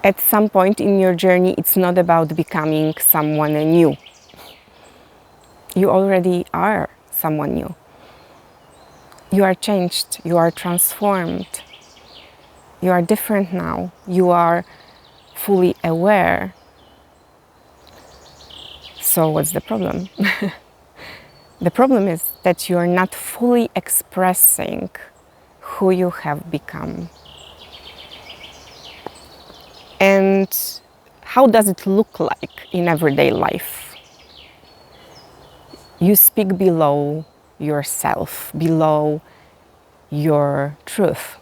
at some point in your journey, it's not about becoming someone new. You already are someone new. You are changed, you are transformed, you are different now, you are fully aware. So what's the problem? The problem is that you are not fully expressing who you have become. And how does it look like in everyday life? You speak below yourself, below your truth.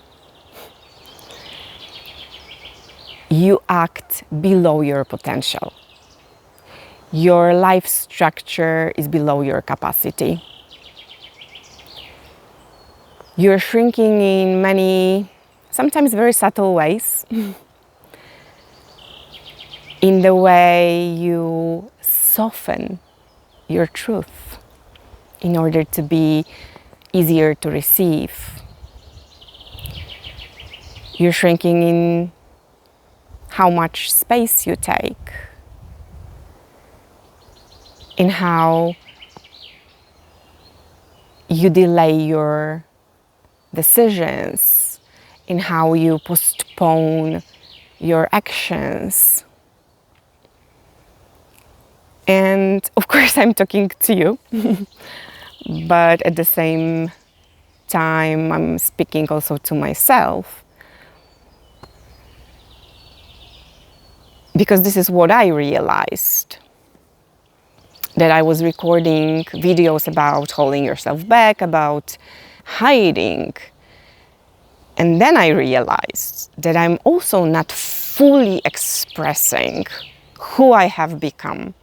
You act below your potential. Your life structure is below your capacity. You're shrinking in many, sometimes very subtle ways. In the way you soften your truth in order to be easier to receive. You're shrinking in how much space you take, in how you delay your decisions, in how you postpone your actions. And of course, I'm talking to you, but at the same time, I'm speaking also to myself. Because this is what I realized, that I was recording videos about holding yourself back, about hiding. And then I realized that I'm also not fully expressing who I have become.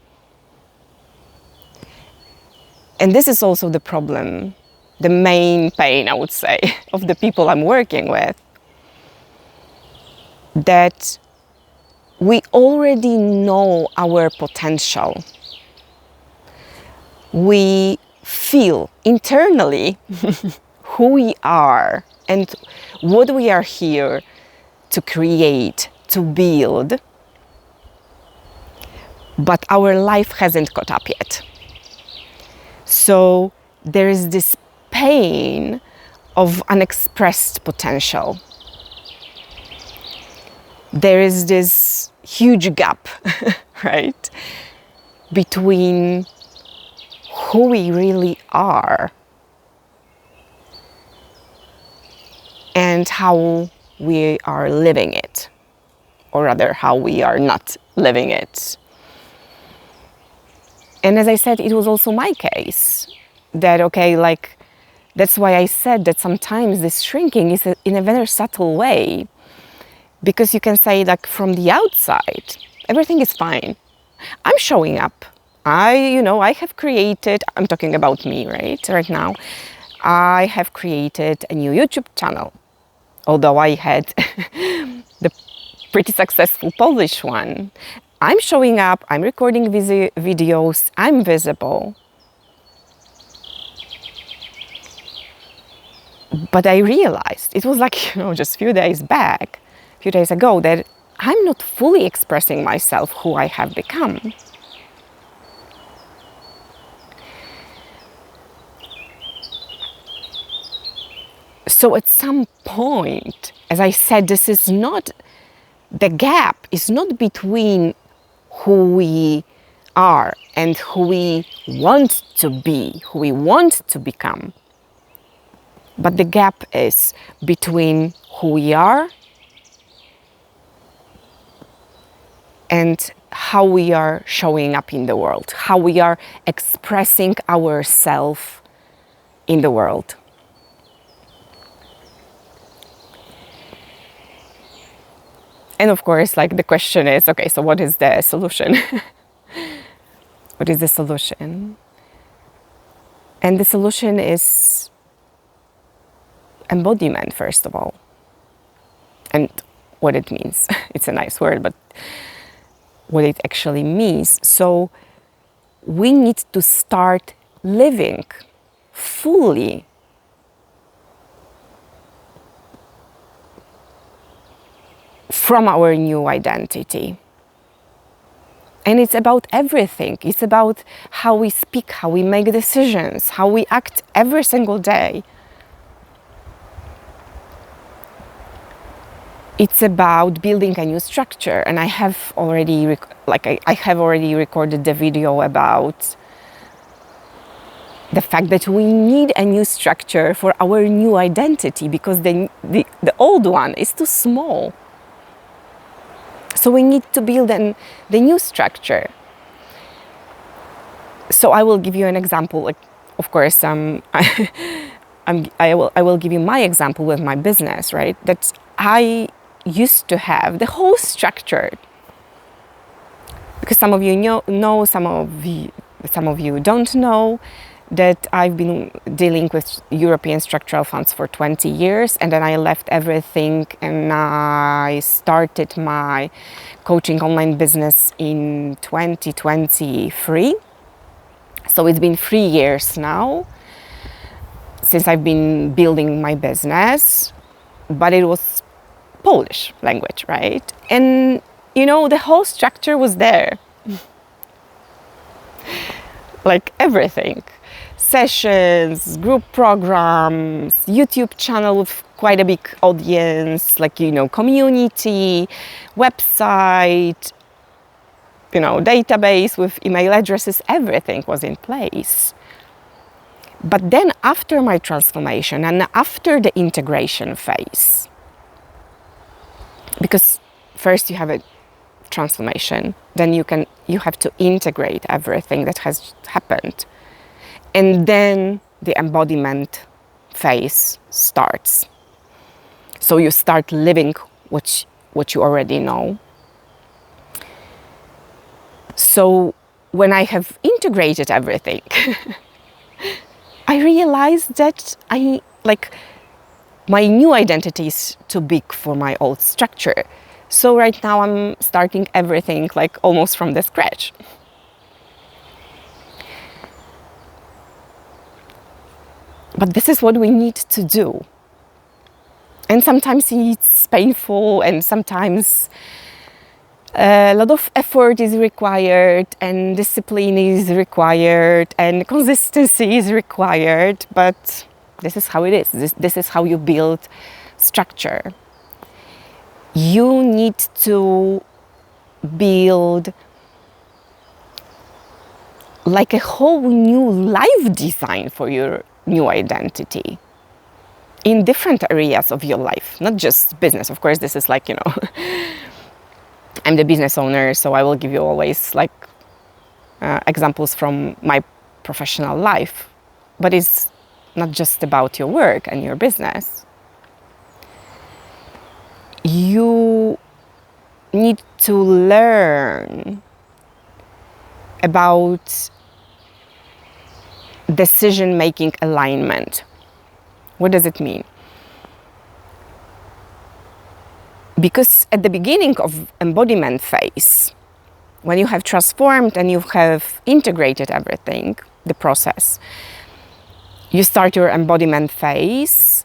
And this is also the problem, the main pain, I would say, of the people I'm working with. That we already know our potential. We feel internally who we are and what we are here to create, to build. But our life hasn't caught up yet. So there is this pain of unexpressed potential. There is this huge gap, right, between who we really are and how we are living it, or rather how we are not living it. And as I said, it was also my case that, okay, like, that's why I said that sometimes this shrinking is in a very subtle way, because you can say, like, from the outside, everything is fine. I'm showing up. I have created, I'm talking about me, right now, I have created a new YouTube channel, although I had the pretty successful Polish one. I'm showing up, I'm recording videos, I'm visible. But I realized, it was like, just a few days ago, that I'm not fully expressing myself, who I have become. So at some point, as I said, the gap is not between who we are and who we want to be, who we want to become. But the gap is between who we are and how we are showing up in the world, how we are expressing ourselves in the world. And of course, like, the question is, okay, so what is the solution? What is the solution? And the solution is embodiment, first of all. And what it means. It's a nice word, but what it actually means. So we need to start living fully from our new identity. And it's about everything. It's about how we speak, how we make decisions, how we act every single day. It's about building a new structure. And I have already, I have already recorded the video about the fact that we need a new structure for our new identity, because the old one is too small. So we need to build the new structure. So I will give you an example. Like, of course, I will give you my example with my business, right? That I used to have the whole structure, because some of you know, some of you don't know, that I've been dealing with European structural funds for 20 years, and then I left everything and I started my coaching online business in 2023. So it's been 3 years now since I've been building my business, but it was Polish language, right? And the whole structure was there. Like everything. Sessions, group programs, YouTube channel with quite a big audience, community, website, database with email addresses, everything was in place. But then after my transformation and after the integration phase, because first you have a transformation, then you have to integrate everything that has happened. And then the embodiment phase starts. So you start living what you already know. So when I have integrated everything, I realized that my new identity is too big for my old structure. So right now I'm starting everything almost from the scratch. But this is what we need to do. And sometimes it's painful, and sometimes a lot of effort is required, and discipline is required, and consistency is required. But this is how it is. This is how you build structure. You need to build a whole new life design for your new identity in different areas of your life, not just business. Of course, this is I'm the business owner, so I will give you always examples from my professional life. But it's not just about your work and your business. You need to learn about decision-making alignment. What does it mean? Because at the beginning of embodiment phase, when you have transformed and you have integrated everything, the process, you start your embodiment phase,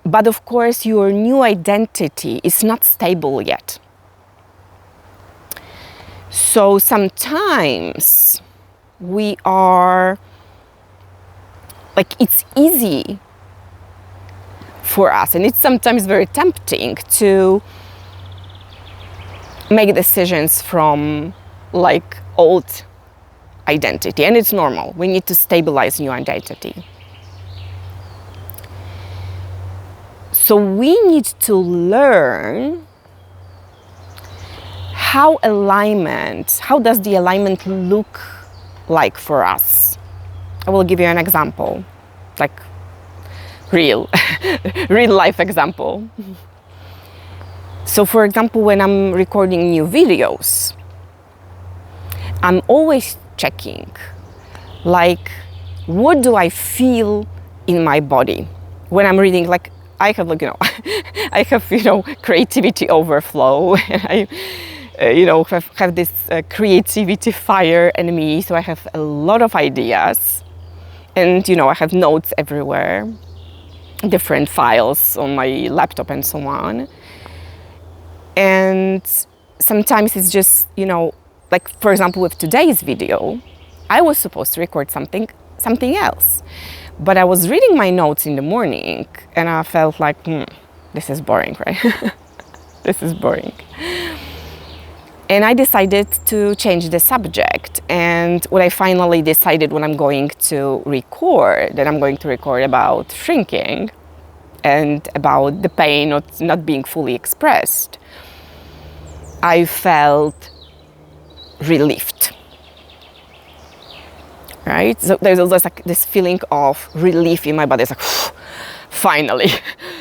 but of course your new identity is not stable yet. So sometimes we are it's easy for us, and it's sometimes very tempting to make decisions from old identity, and it's normal. We need to stabilize new identity. So we need to learn how does the alignment look like for us. I will give you an example, real life example. So for example, when I'm recording new videos, I'm always checking, what do I feel in my body when I'm reading? I have I have creativity overflow, and I have this creativity fire in me, so I have a lot of ideas, and I have notes everywhere, different files on my laptop and so on. And And sometimes it's just, like for example with today's video, I was supposed to record something else. But I was reading my notes in the morning and I felt like, this is boring, right? This is boring. And I decided to change the subject. And what I finally decided when I'm going to record, that I'm going to record about shrinking and about the pain not being fully expressed, I felt relieved. Right? So there's always like this feeling of relief in my body. It's like, finally,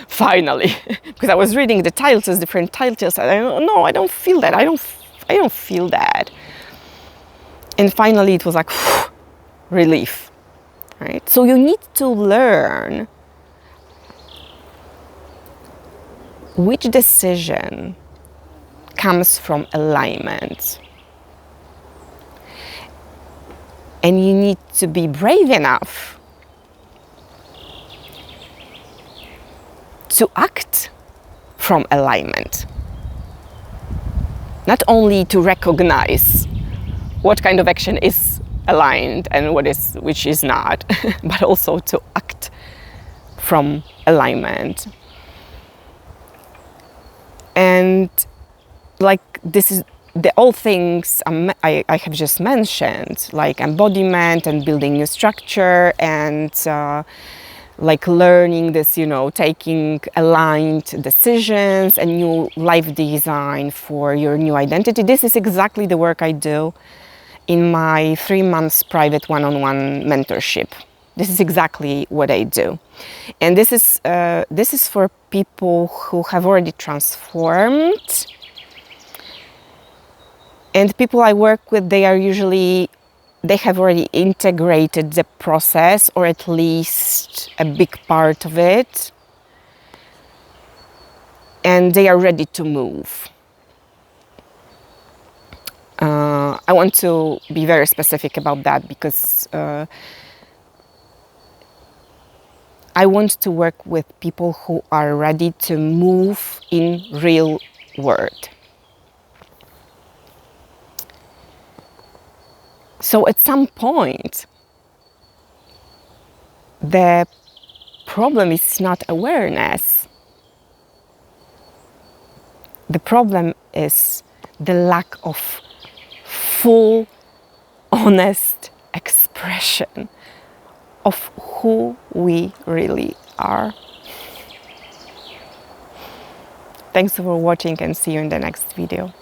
finally. Because I was reading the titles, different titles, and I don't feel that. I don't feel that. And finally it was like, relief. Right? So you need to learn which decision comes from alignment. And you need to be brave enough to act from alignment. Not only to recognize what kind of action is aligned and which is not, but also to act from alignment. And like this is the all things I have just mentioned, like embodiment and building new structure and like learning this, taking aligned decisions and new life design for your new identity. This is exactly the work I do in my 3 months private one-on-one mentorship. This is exactly what I do. And this is for people who have already transformed. And people I work with, they have already integrated the process, or at least a big part of it, and they are ready to move. I want to be very specific about that because I want to work with people who are ready to move in real world. So at some point, the problem is not awareness. The problem is the lack of full, honest expression of who we really are. Thanks for watching and see you in the next video.